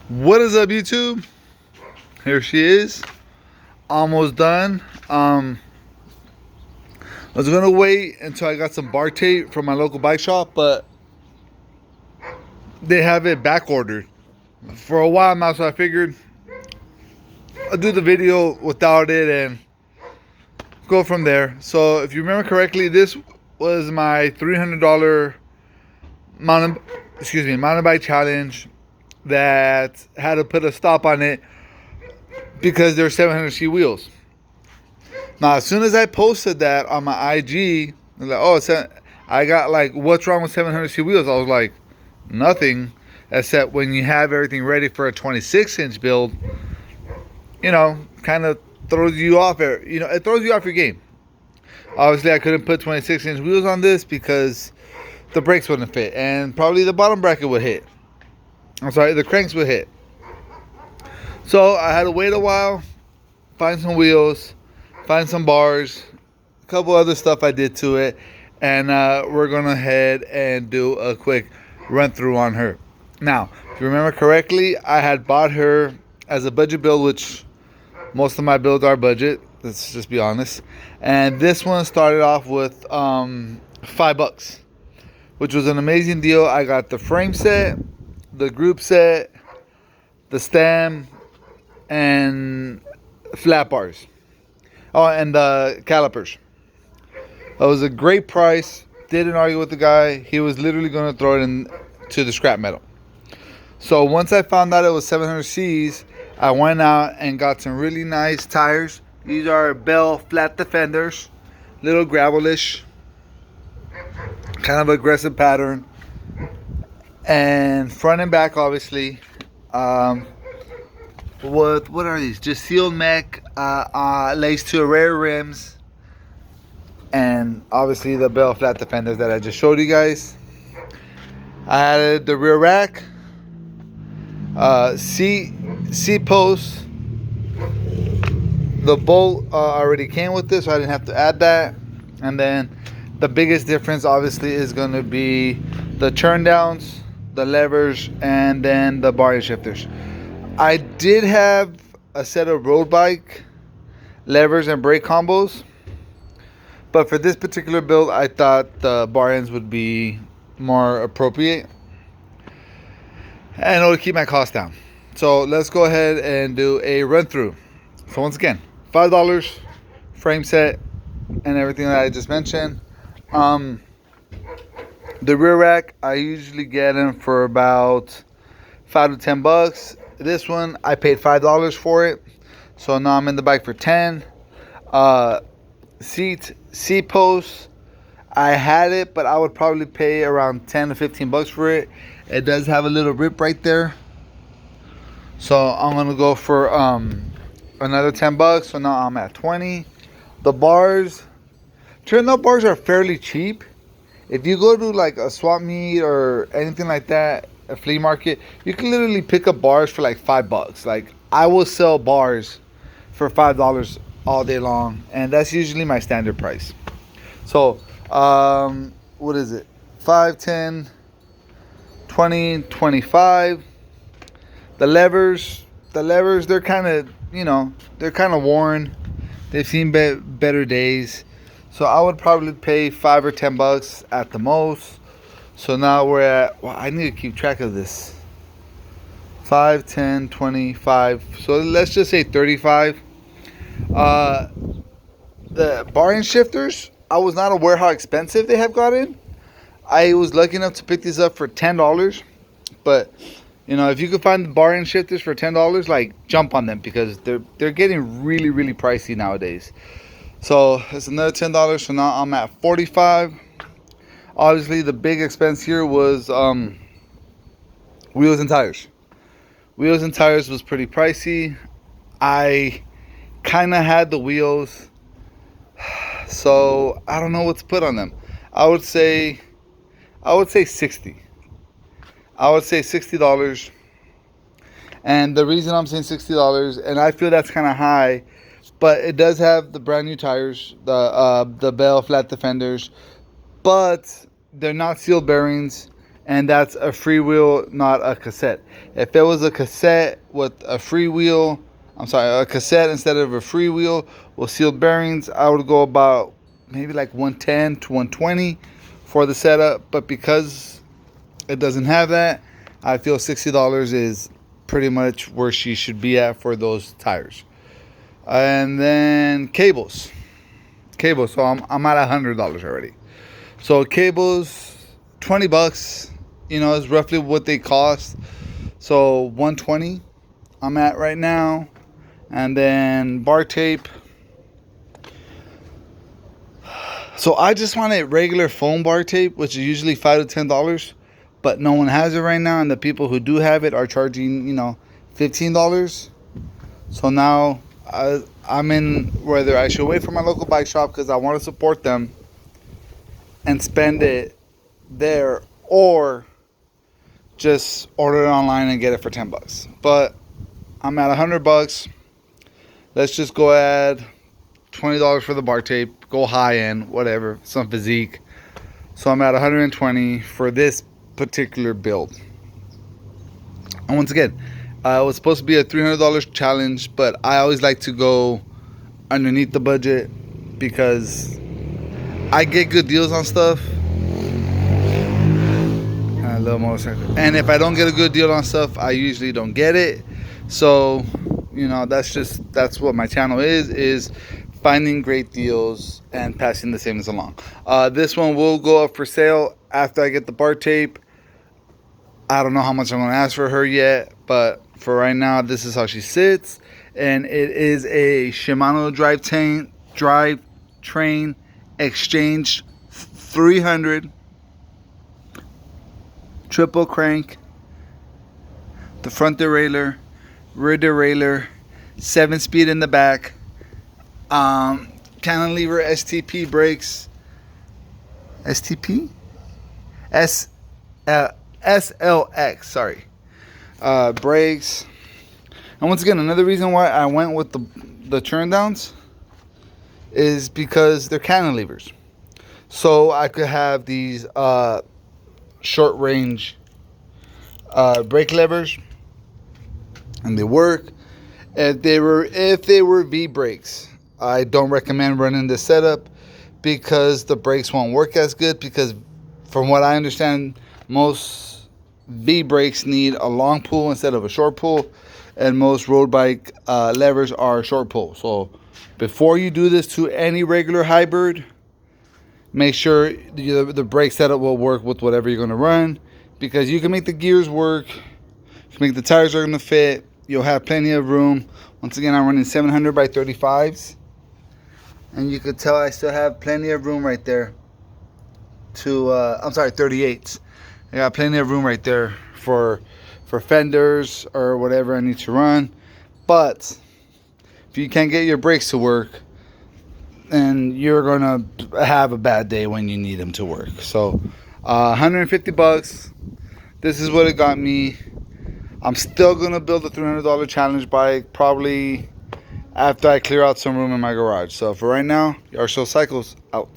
What is up, YouTube? Here she is, almost done. I was gonna wait until I got some bar tape from my local bike shop, but they have it back ordered for a while now, so I figured I'll do the video without it and go from there. So if you remember correctly, this was my $300 mountain bike challenge that had to put a stop on it because they're 700C wheels. Now, as soon as I posted that on my IG, like, oh, I got like, what's wrong with 700C wheels? I was like, nothing, except when you have everything ready for a 26-inch build, you know, kind of throws you off. It throws you off your game. Obviously, I couldn't put 26-inch wheels on this because the brakes wouldn't fit, and probably the bottom bracket would hit. I'm sorry, the cranks would hit. So I had to wait a while, find some wheels, find some bars, a couple other stuff I did to it, and we're gonna head and do a quick run through on her. Now, if you remember correctly, I had bought her as a budget build, which most of my builds are budget. Let's just be honest. And this one started off with $5, which was an amazing deal. I got the frame set, the group set, the stem, and flat bars. Oh, and the calipers. It was a great price. Didn't argue with the guy. He was literally going to throw it into the scrap metal. So once I found out it was 700Cs, I went out and got some really nice tires. These are Bell flat defenders, little gravelish, kind of aggressive pattern, and front and back, obviously. What are these? Just sealed mech, laced to rare rims, and obviously the Bell flat defenders that I just showed you guys. I added the rear rack, seat posts. The bolt already came with this, so I didn't have to add that. And then the biggest difference obviously is going to be the turn downs, the levers, and then the bar and shifters. I did have a set of road bike levers and brake combos, but for this particular build I thought the bar ends would be more appropriate and it would keep my cost down. So let's go ahead and do a run through. So once again, $5 frame set and everything that I just mentioned. The rear rack, I usually get them for about $5 to $10. This one I paid $5 for it, so now I'm in the bike for 10. Seat posts, I had it, but I would probably pay around 10 to 15 bucks for it. It does have a little rip right there, so I'm gonna go for another 10 bucks. So now I'm at 20. The bars, turn out bars are fairly cheap. If you go to like a swap meet or anything like that, a flea market, you can literally pick up bars for like $5. Like, I will sell bars for $5 all day long, and that's usually my standard price. So what is it? 5, 10, 20, 25. The levers, they're kind of, they're kind of worn. They've seen better days. So I would probably pay $5 or $10 at the most. So now we're at, well, I need to keep track of this. 5, 10, 25. So let's just say 35. The bar and shifters, I was not aware how expensive they have gotten. I was lucky enough to pick these up for $10. But, if you could find the bar and shifters for $10, like, jump on them because they're getting really, really pricey nowadays. So it's another $10. So now I'm at 45. Obviously, the big expense here was wheels and tires. Wheels and tires was pretty pricey. I kind of had the wheels, so I don't know what to put on them. I would say 60. I would say $60. And the reason I'm saying $60, and I feel that's kind of high, but it does have the brand new tires, the Bell flat defenders, but they're not sealed bearings, and that's a freewheel, not a cassette. If it was a cassette with a freewheel, a cassette instead of a freewheel with sealed bearings, I would go about maybe like 110 to 120 for the setup. But because it doesn't have that, I feel $60 is pretty much where she should be at for those tires. And then cables. So I'm at $100 already. So cables, $20, is roughly what they cost. So 120 I'm at right now. And then bar tape. So I just wanted regular foam bar tape, which is usually $5 to $10, but no one has it right now, and the people who do have it are charging, $15. So now I'm in whether I should wait for my local bike shop because I want to support them and spend it there, or just order it online and get it for $10. But I'm at $100. Let's just go add $20 for the bar tape, go high end, whatever, some physique. So I'm at 120 for this particular build. And once again, it was supposed to be a $300 challenge, but I always like to go underneath the budget because I get good deals on stuff. A little motorcycle. And if I don't get a good deal on stuff, I usually don't get it. So, that's what my channel is finding great deals and passing the savings along. This one will go up for sale after I get the bar tape. I don't know how much I'm going to ask for her yet, but for right now, this is how she sits. And it is a Shimano drivetrain Exchange 300 triple crank, the front derailleur, rear derailleur, 7-speed in the back, cantilever STP brakes, STP? SLX, sorry. Brakes. And once again, another reason why I went with the turn downs is because they're cantilevers. So I could have these short range brake levers, and they work. If they were V brakes, I don't recommend running this setup because the brakes won't work as good, because from what I understand, most V brakes need a long pull instead of a short pull, and most road bike levers are short pull. So before you do this to any regular hybrid, make sure the brake setup will work with whatever you're going to run, because you can make the gears work, you can make the tires are going to fit, you'll have plenty of room. Once again, I'm running 700 by 35s, and you could tell I still have plenty of room right there to 38s. I got plenty of room right there for fenders or whatever I need to run. But if you can't get your brakes to work, then you're gonna have a bad day when you need them to work. So $150. This is what it got me. I'm still gonna build a $300 challenge bike probably after I clear out some room in my garage. So for right now, Yard Show Cycles out.